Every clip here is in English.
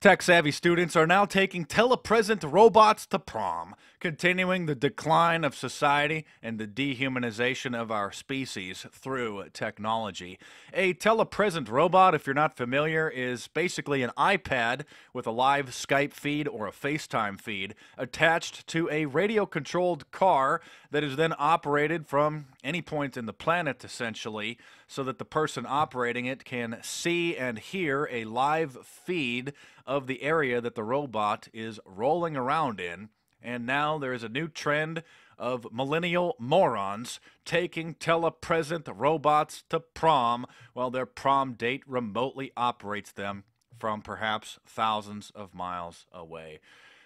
Tech-savvy students are now taking telepresent robots to prom, continuing the decline of society and the dehumanization of our species through technology. A telepresent robot, if you're not familiar, is basically an iPad with a live Skype feed or a FaceTime feed attached to a radio-controlled car that is then operated from any point in the planet, essentially, so that the person operating it can see and hear a live feed of the area that the robot is rolling around in. And now there is a new trend of millennial morons taking telepresent robots to prom while their prom date remotely operates them from perhaps thousands of miles away.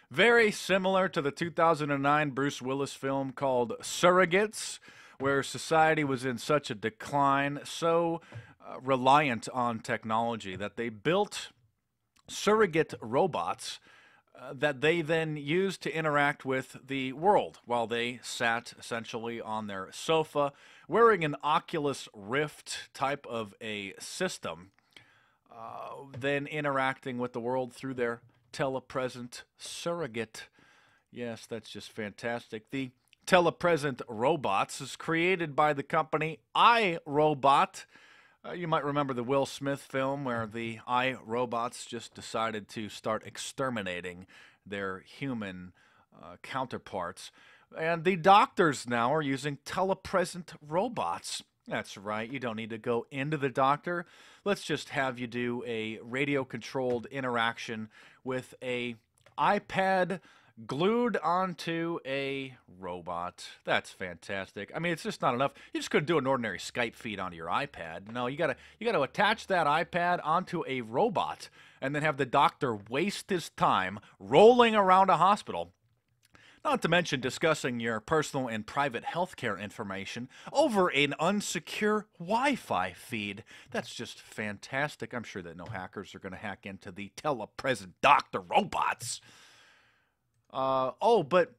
Very similar to the 2009 Bruce Willis film called Surrogates, where society was in such a decline, so reliant on technology, that they built surrogate robots that they then used to interact with the world while they sat essentially on their sofa wearing an Oculus Rift type of a system, then interacting with the world through their telepresent surrogate. Yes, that's just fantastic. The telepresent robots is created by the company iRobot. You might remember the Will Smith film where the iRobots just decided to start exterminating their human counterparts. And the doctors now are using telepresent robots. That's right, you don't need to go into the doctor. Let's just have you do a radio-controlled interaction with a iPad glued onto a robot. That's fantastic. I mean, it's just not enough. You just couldn't do an ordinary Skype feed onto your iPad. No, you gotta attach that iPad onto a robot and then have the doctor waste his time rolling around a hospital. Not to mention discussing your personal and private healthcare information over an unsecure Wi-Fi feed. That's just fantastic. I'm sure that no hackers are going to hack into the telepresent doctor robots. But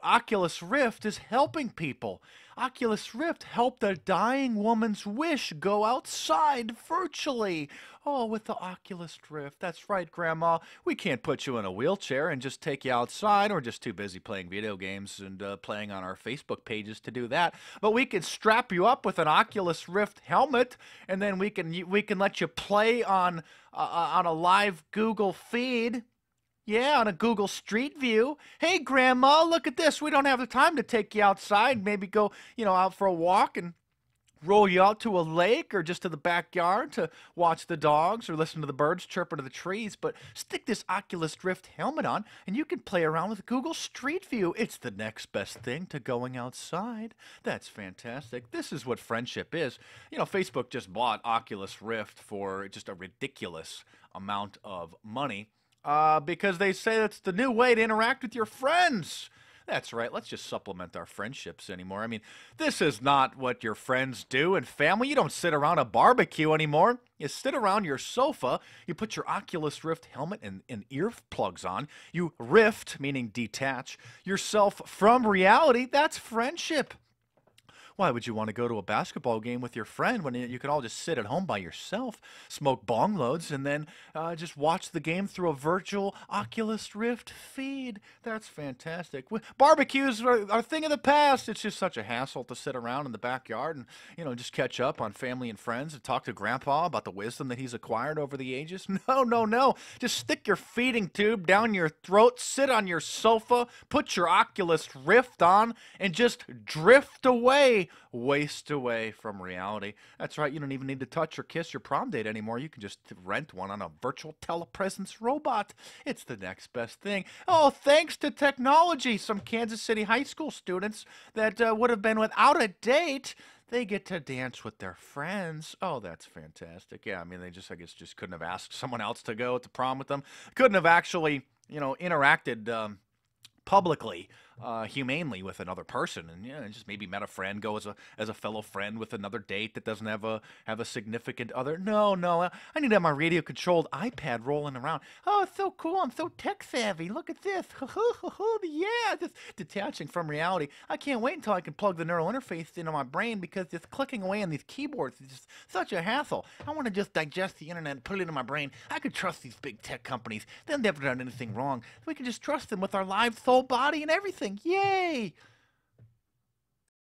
Oculus Rift is helping people. Oculus Rift helped a dying woman's wish go outside virtually. Oh, with the Oculus Rift. That's right, Grandma. We can't put you in a wheelchair and just take you outside. We're just too busy playing video games and playing on our Facebook pages to do that. But we can strap you up with an Oculus Rift helmet, and then we can let you play on a live Google feed. Yeah, on a Google Street View. Hey, Grandma, look at this. We don't have the time to take you outside. Maybe go, out for a walk and roll you out to a lake or just to the backyard to watch the dogs or listen to the birds chirping to the trees. But stick this Oculus Rift helmet on and you can play around with Google Street View. It's the next best thing to going outside. That's fantastic. This is what friendship is. Facebook just bought Oculus Rift for just a ridiculous amount of money. Because they say that's the new way to interact with your friends. That's right. Let's just supplement our friendships anymore. I mean, this is not what your friends do and family. You don't sit around a barbecue anymore. You sit around your sofa. You put your Oculus Rift helmet and earplugs on. You rift, meaning detach, yourself from reality. That's friendship. Why would you want to go to a basketball game with your friend when you can all just sit at home by yourself, smoke bong loads, and then just watch the game through a virtual Oculus Rift feed? That's fantastic. Barbecues are a thing of the past. It's just such a hassle to sit around in the backyard and, just catch up on family and friends and talk to Grandpa about the wisdom that he's acquired over the ages. No. Just stick your feeding tube down your throat, sit on your sofa, put your Oculus Rift on, and just drift away. Waste away from reality. That's right, you don't even need to touch or kiss your prom date anymore. You can just rent one on a virtual telepresence robot. It's the next best thing. Oh, thanks to technology, some Kansas City high school students that would have been without a date, they get to dance with their friends. Oh, that's fantastic. Yeah, I mean, I guess just couldn't have asked someone else to go to prom with them. Couldn't have actually, interacted publicly humanely with another person, and just maybe met a friend, go as a fellow friend with another date that doesn't have a significant other. No, I need to have my radio controlled iPad rolling around. Oh, it's so cool! I'm so tech savvy. Look at this. Yeah, just detaching from reality. I can't wait until I can plug the neural interface into my brain, because just clicking away on these keyboards is just such a hassle. I want to just digest the internet and put it into my brain. I could trust these big tech companies. They've never done anything wrong. We can just trust them with our lives, soul, body, and everything. Yay!